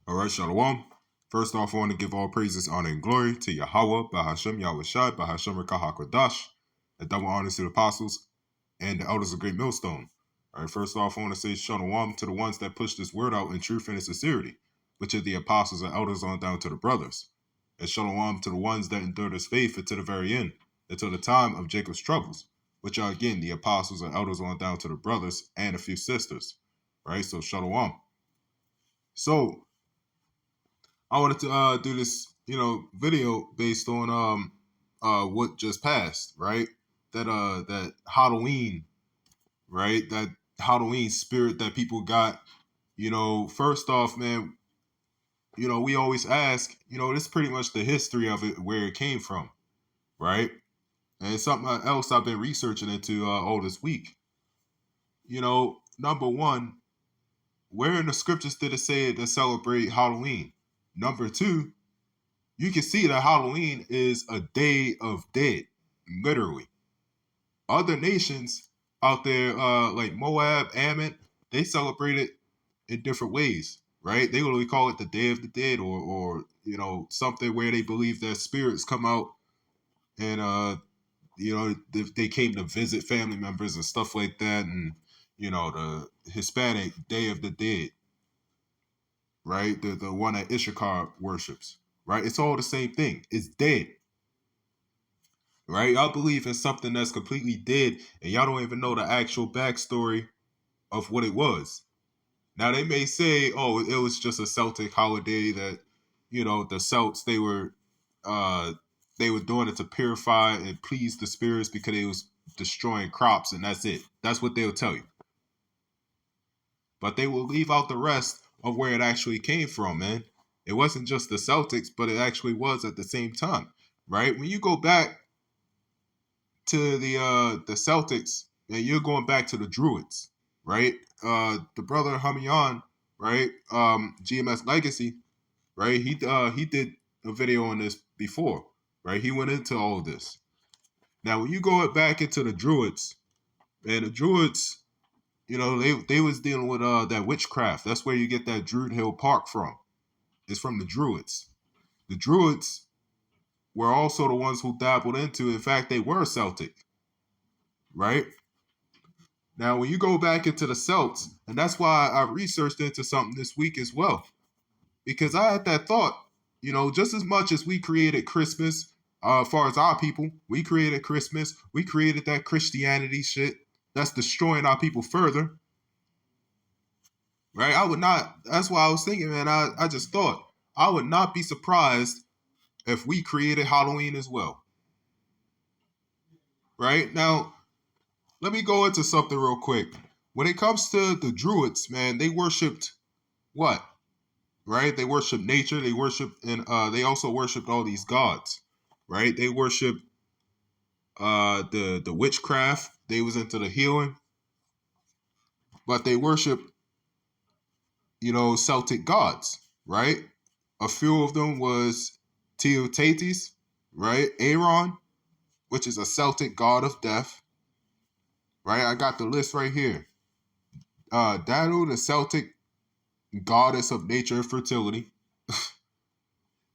All right, Shalom. First off, I want to give all praises, honor, and glory to Yahweh, Bahashem, Yahweh Shai, Bahashem, Rekah HaKodash, and double honors to the apostles and the elders of Great Millstone. All right, first off, I want to say Shalom to the ones that push this word out in truth and in sincerity, which are the apostles and elders on down to the brothers. And Shalom to the ones that endure this faith until the very end, until the time of Jacob's troubles, which are again the apostles and elders on down to the brothers and a few sisters. Right, so Shalom. So, I wanted to do this, video based on what just passed, right? That Halloween, right? That Halloween spirit that people got. First off, man, we always ask, this is pretty much the history of it, where it came from, right? And it's something else I've been researching into all this week. Number one, where in the scriptures did it say to celebrate Halloween? Number two, you can see that Halloween is a day of dead, literally. Other nations out there, like Moab, Ammon, they celebrate it in different ways, right? They literally call it the Day of the Dead, or something where they believe that spirits come out and they came to visit family members and stuff like that, and the Hispanic Day of the Dead, right? The one that Issachar worships, right? It's all the same thing. It's dead. Right? Y'all believe in something that's completely dead, and y'all don't even know the actual backstory of what it was. Now they may say, "Oh, it was just a Celtic holiday that, the Celts they were doing it to purify and please the spirits because they was destroying crops, and that's it." That's what they'll tell you. But they will leave out the rest of where it actually came from, man. It wasn't just the Celtics, but it actually was at the same time, right? When you go back to the Celtics, and you're going back to the Druids, right? The brother Hamiyan, right? GMS Legacy, right? He did a video on this before, right? He went into all of this. Now, when you go back into the Druids, and the Druids, they was dealing with that witchcraft. That's where you get that Druid Hill Park from. It's from the Druids. The Druids were also the ones who dabbled into. In fact, they were Celtic, right? Now, when you go back into the Celts, and that's why I researched into something this week as well, because I had that thought, just as much as we created Christmas, as far as our people, we created Christmas, we created that Christianity shit that's destroying our people further, right? I would not, that's why I was thinking, man, I just thought, I would not be surprised if we created Halloween as well, right? Now, let me go into something real quick. When it comes to the Druids, man, they worshipped what? Right? They worship nature. They worship, and they also worship all these gods. Right? They worship the witchcraft. They was into the healing, but they worship Celtic gods. Right? A few of them was Teotihuacan, right? Aaron, which is a Celtic god of death. Right? I got the list right here. Danu, the Celtic goddess of nature and fertility.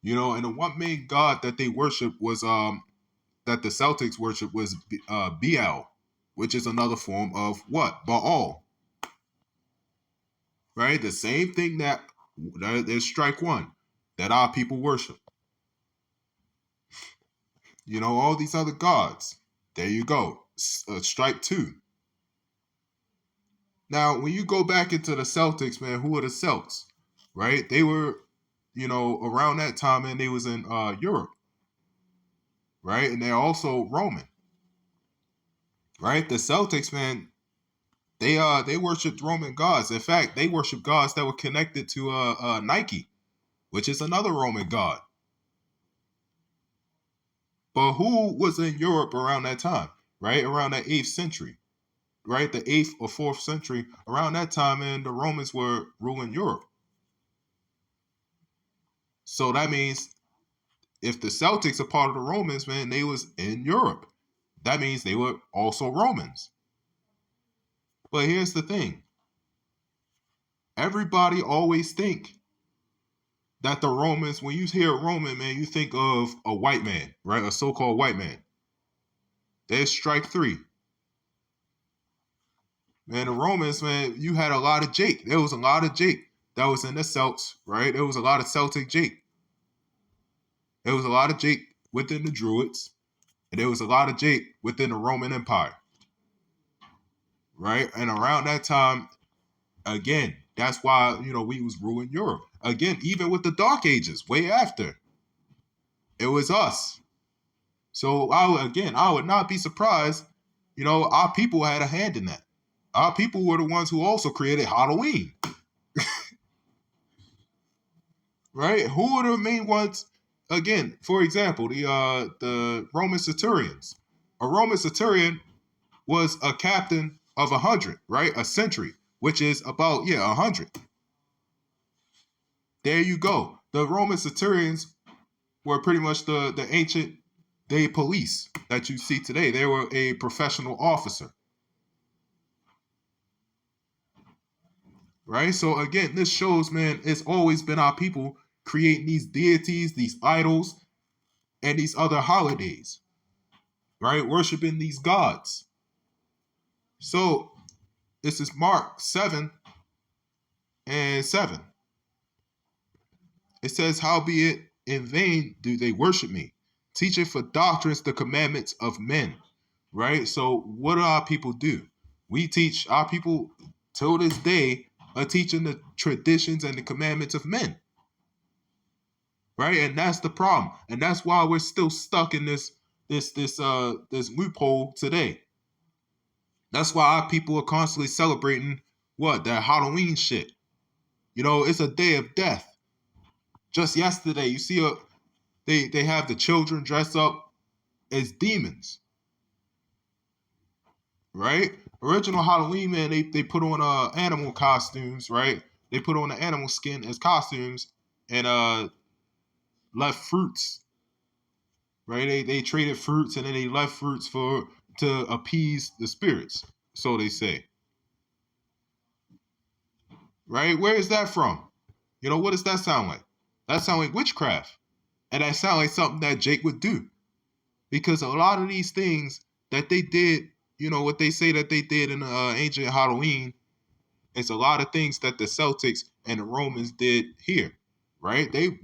And the one main god that they worship was that the Celtics worship was Baal, which is another form of what? Baal. Right? The same thing that there's strike one that our people worship. All these other gods. There you go. Strike two. Now, when you go back into the Celtics, man, who are the Celts? Right? They were, around that time, and they was in Europe. Right? And they're also Roman. Right? The Celtics, man, they worshipped Roman gods. In fact, they worshiped gods that were connected to Nike, which is another Roman god. But who was in Europe around that time? Right? Around that 8th century. Right? The 8th or 4th century. Around that time, and the Romans were ruling Europe. So that means if the Celtics are part of the Romans, man, they was in Europe. That means they were also Romans. But here's the thing. Everybody always think that the Romans, when you hear Roman, man, you think of a white man, right? A so-called white man. There's strike three. Man, the Romans, man, you had a lot of Jake. There was a lot of Jake that was in the Celts, right? There was a lot of Celtic Jake. There was a lot of Jake within the Druids, and there was a lot of Jake within the Roman Empire, right? And around that time, again, that's why, we was ruling Europe. Again, even with the Dark Ages, way after, it was us. So I would not be surprised, our people had a hand in that. Our people were the ones who also created Halloween. Right? Who are the main ones? Again, for example, the Roman centurions. A Roman centurion was a captain of 100, right? A century, which is about 100. There you go. The Roman centurions were pretty much the ancient day police that you see today. They were a professional officer. Right? So again, this shows, man, it's always been our people creating these deities, these idols, and these other holidays. Right? Worshiping these gods. So this is Mark 7 and 7. It says, howbeit in vain do they worship me, teaching for doctrines the commandments of men. Right? So what do our people do? We teach our people till this day are teaching the traditions and the commandments of men. Right? And that's the problem. And that's why we're still stuck in this loophole today. That's why our people are constantly celebrating that Halloween shit. It's a day of death. Just yesterday, you see they have the children dress up as demons. Right? Original Halloween, man, they put on animal costumes, right? They put on the animal skin as costumes and left fruits. Right? They traded fruits and then they left fruits to appease the spirits, so they say. Right? Where is that from? What does that sound like? That sounds like witchcraft. And that sounds like something that Jake would do. Because a lot of these things that they did, what they say that they did in ancient Halloween, it's a lot of things that the Celtics and the Romans did here. Right? They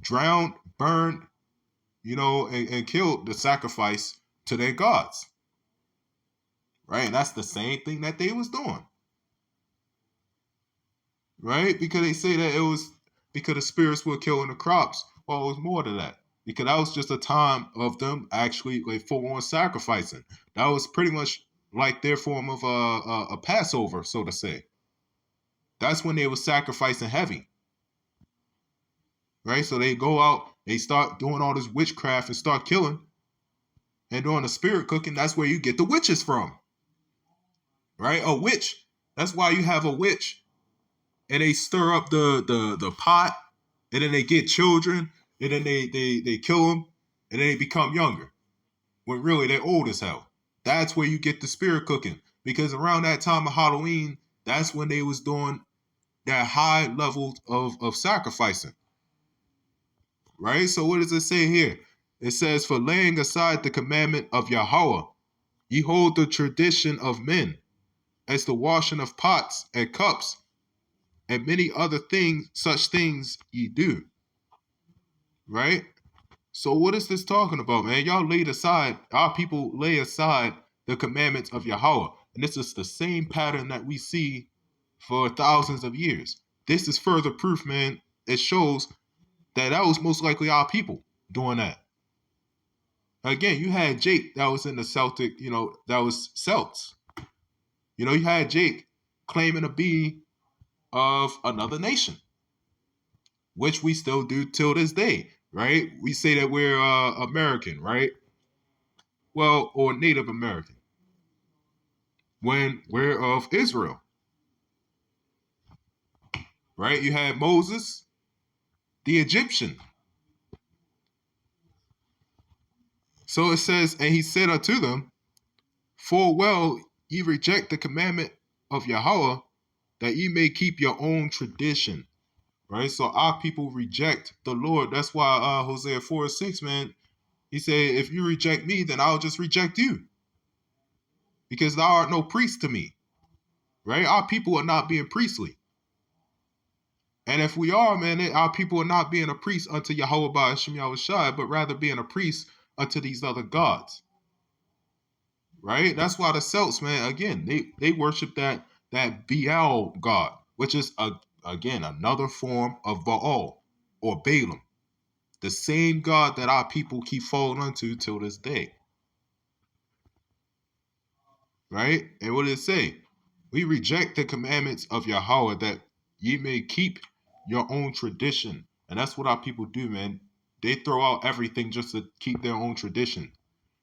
drowned, burned, and killed the sacrifice to their gods. Right? And that's the same thing that they was doing. Right? Because they say that it was because the spirits were killing the crops. Well, it was more than that. Because that was just a time of them actually full on sacrificing. That was pretty much like their form of a Passover, so to say. That's when they were sacrificing heavy. Right? So they go out, they start doing all this witchcraft and start killing. And doing the spirit cooking, that's where you get the witches from. Right? A witch. That's why you have a witch. And they stir up the pot, and then they get children, and then they kill them, and then they become younger. When really they're old as hell. That's where you get the spirit cooking. Because around that time of Halloween, that's when they was doing that high level of sacrificing. Right? So what does it say here? It says, for laying aside the commandment of Yahweh, ye hold the tradition of men, as the washing of pots and cups, and many other things, such things ye do. Right? So what is this talking about, man? Our people lay aside the commandments of Yahweh. And this is the same pattern that we see for thousands of years. This is further proof, man. It shows that was most likely our people doing that. Again, you had Jake that was in the Celtic, that was Celts. You had Jake claiming to be of another nation, which we still do till this day, right? We say that we're American, right? Well, or Native American, when we're of Israel, right? You had Moses, the Egyptian. So it says, and he said unto them, full well ye reject the commandment of Yahweh, that ye may keep your own tradition. right? So our people reject the Lord. That's why Hosea 4:6, man, he said, if you reject me, then I'll just reject you, because thou art no priest to me, right? Our people are not being priestly. And if we are, man, our people are not being a priest unto Yahweh Ba'ashem Yahushai, but rather being a priest unto these other gods, right? That's why the Celts, man, again, they worship that Baal god, which is again another form of Baal or Balaam, the same god that our people keep falling unto till this day, right? And what did it say? We reject the commandments of Yahweh that ye may keep your own tradition. And that's what our people do, man. They throw out everything just to keep their own tradition.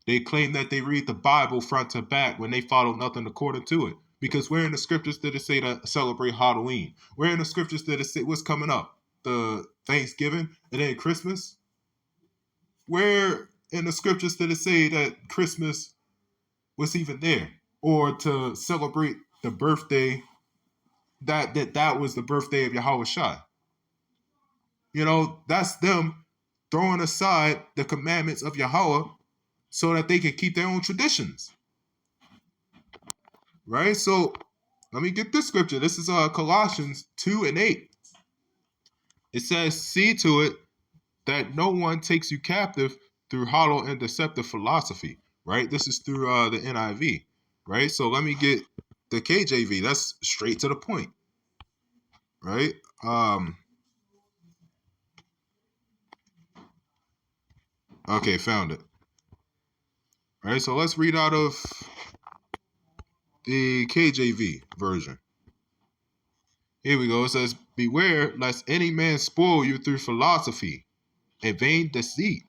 They claim that they read the Bible front to back when they follow nothing according to it. Because where in the scriptures did it say to celebrate Halloween? Where in the scriptures did it say what's coming up? The Thanksgiving and then Christmas? Where in the scriptures did it say that Christmas was even there? Or to celebrate the birthday that was the birthday of Yahweh Shai. You know, that's them throwing aside the commandments of Yahweh so that they can keep their own traditions. Right? So let me get this scripture. This is Colossians 2:8. It says, see to it that no one takes you captive through hollow and deceptive philosophy. Right? This is through the NIV. Right? So let me get the KJV. That's straight to the point. Right? Okay, found it. All right, so let's read out of the KJV version. Here we go. It says, beware lest any man spoil you through philosophy and vain deceit,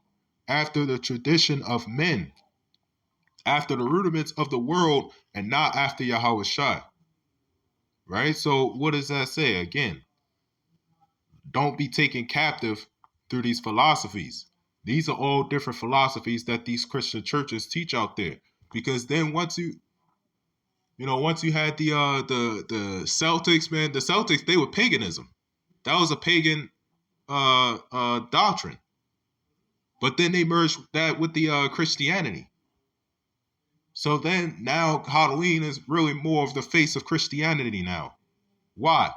after the tradition of men, after the rudiments of the world, and not after Yahweh Shai. Right? So what does that say? Again, don't be taken captive through these philosophies. These are all different philosophies that these Christian churches teach out there. Because then once you had the Celtics, man, the Celtics, they were paganism. That was a pagan doctrine. But then they merged that with the Christianity. So then now Halloween is really more of the face of Christianity now. Why?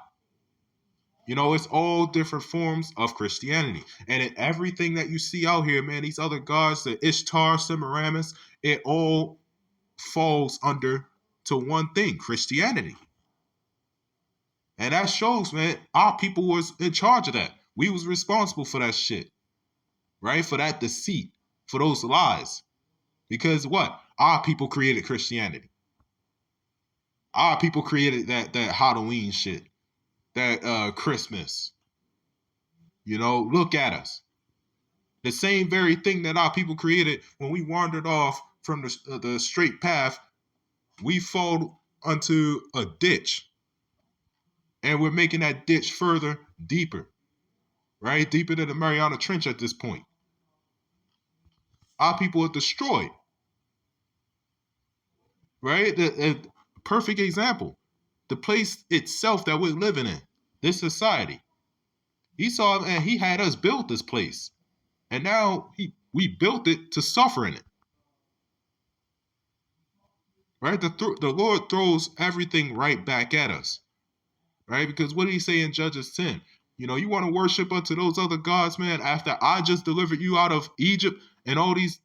You know, it's all different forms of Christianity. And in everything that you see out here, man, these other gods, the Ishtar, Semiramis, it all falls under to one thing, Christianity. And that shows, man, our people was in charge of that. We was responsible for that shit, right? For that deceit, for those lies. Because what? Our people created Christianity. Our people created that Halloween shit, that Christmas. You know, look at us. The same very thing that our people created when we wandered off from the straight path, we fall onto a ditch. And we're making that ditch further deeper, right? Deeper than the Mariana Trench at this point. Our people are destroyed, right? A perfect example. The place itself that we're living in, this society. Esau, and he had us build this place. And now we built it to suffer in it. Right? The Lord throws everything right back at us. Right? Because what did he say in Judges 10? You know, you want to worship unto those other gods, man, after I just delivered you out of Egypt and all these,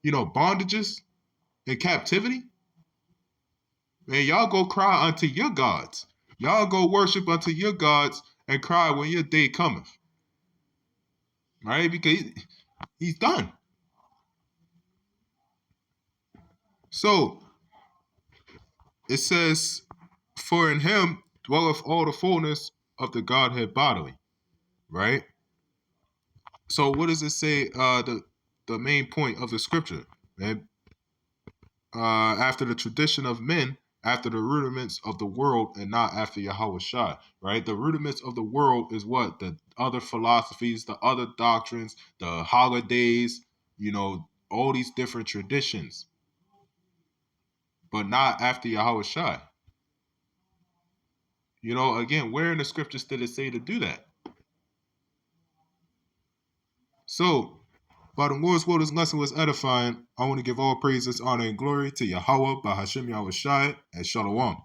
bondages and captivity? Man, y'all go cry unto your gods. Y'all go worship unto your gods and cry when your day cometh. Right? Because he's done. So it says, for in him dwelleth all the fullness of the Godhead bodily. Right? So what does it say? The main point of the scripture, man. After the tradition of men, after the rudiments of the world, and not after Yahweh Shai, right? The rudiments of the world is what? The other philosophies, the other doctrines, the holidays, all these different traditions. But not after Yahweh Shai. You know, again, where in the scriptures did it say to do that? So, by the Lord's will, this lesson was edifying. I want to give all praises, honor, and glory to Yahweh, Bahashim Yahweh Shai, and Shalom.